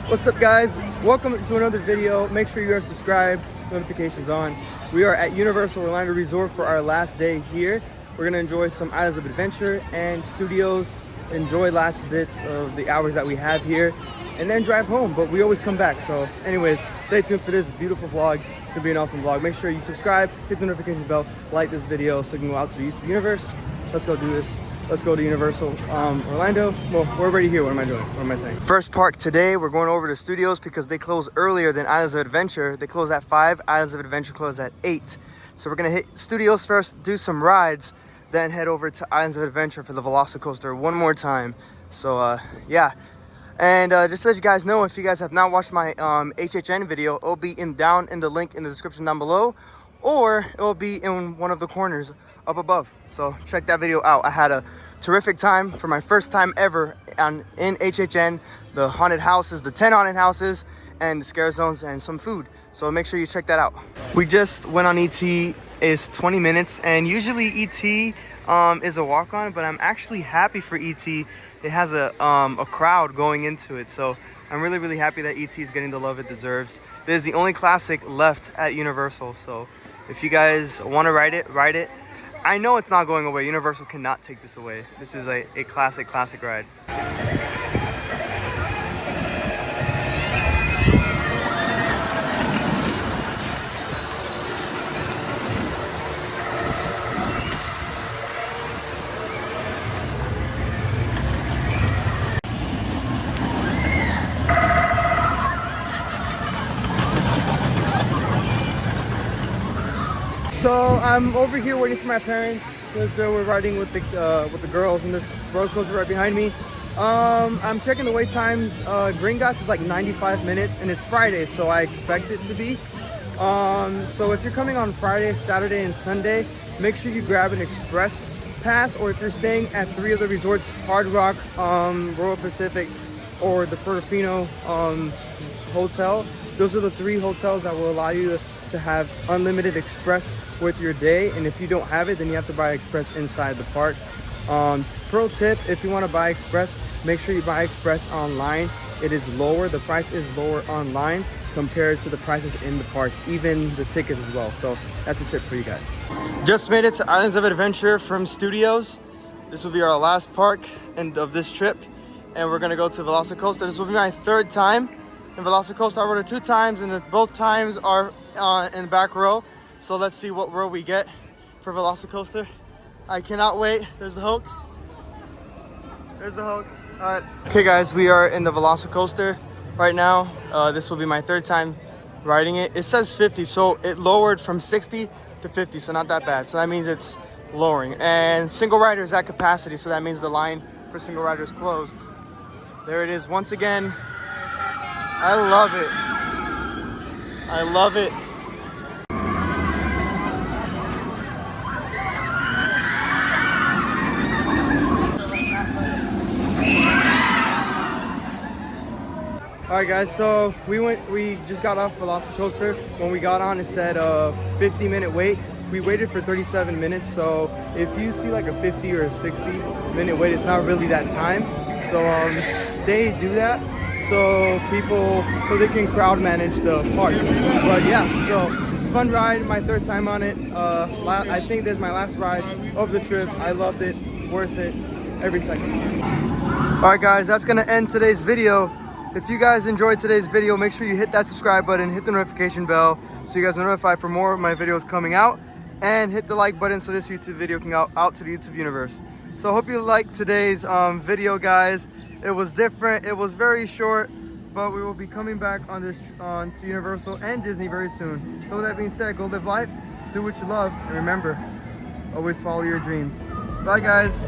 What's up, guys? Welcome to another video. Make sure you are subscribed, notifications on. We are at Universal Orlando Resort for our last day here. We're gonna enjoy some Islands of Adventure and Studios, enjoy last bits of the hours that we have here, and then drive home, but we always come back. So anyways, stay tuned for this beautiful vlog. It's gonna be an awesome vlog. Make sure you subscribe, hit the notification bell, like this video so you can go out to the YouTube universe. Let's go do this. Let's go to Universal Orlando. Well, we're already here. What am I doing? What am I saying? First park today, we're going over to Studios because they close earlier than Islands of Adventure. They close at 5, Islands of Adventure close at 8. So we're gonna hit Studios first, do some rides, then head over to Islands of Adventure for the Velocicoaster one more time. So yeah. And just to let you guys know, if you guys have not watched my HHN video, it'll be down in the link in the description down below, or it will be in one of the corners up above. So check that video out. I had a terrific time for my first time ever in HHN, the haunted houses, the 10 haunted houses, and the scare zones, and some food. So make sure you check that out. We just went on ET. It's 20 minutes, and usually ET is a walk-on, but I'm actually happy for ET. It has a crowd going into it, so I'm really happy that ET is getting the love it deserves. This is the only classic left at Universal, so if you guys want to ride it. I know it's not going away. Universal cannot take this away. This is a classic ride. So I'm over here waiting for my parents because they were riding with the girls, and this roller coaster right behind me. I'm checking the wait times. Gringotts is like 95 minutes, and it's Friday, so I expect it to be. So if you're coming on Friday, Saturday, and Sunday, make sure you grab an express pass, or if you're staying at 3 of the resorts, Hard Rock, Royal Pacific, or the Portofino Hotel, those are the 3 hotels that will allow you to have unlimited express with your day. And if you don't have it, then you have to buy express inside the park. Pro tip, if you want to buy express, make sure you buy express online. It is lower, the price is lower online compared to the prices in the park, even the tickets as well. So that's a tip for you guys. Just made it to Islands of Adventure from Studios. This will be our last park of this trip, and we're gonna go to Velocicoaster. This will be my 3rd time in Velocicoaster. I rode it 2 times, and both times are in the back row. So let's see what row we get for Velocicoaster. I cannot wait. There's the Hulk. There's the Hulk. All right. Okay, guys, we are in the Velocicoaster right now. This will be my 3rd time riding it. It says 50, so it lowered from 60 to 50, so not that bad. So that means it's lowering. And single rider is at capacity, so that means the line for single rider is closed. There it is once again. I love it. I love it. All right, guys, so we just got off Velocicoaster. When we got on, it said 50-minute wait. We waited for 37 minutes, so if you see like a 50 or a 60-minute wait, it's not really that time. So they do that so they can crowd manage the park. But yeah, so fun ride, my 3rd time on it. I think this is my last ride of the trip. I loved it, worth it, every second. All right, guys, that's gonna end today's video. If you guys enjoyed today's video, make sure you hit that subscribe button, hit the notification bell so you guys are notified for more of my videos coming out, and hit the like button so this YouTube video can go out to the YouTube universe. So I hope you liked today's video, guys. It was different, it was very short, but we will be coming back on to Universal and Disney very soon. So with that being said, go live life, do what you love, and remember, always follow your dreams. Bye, guys.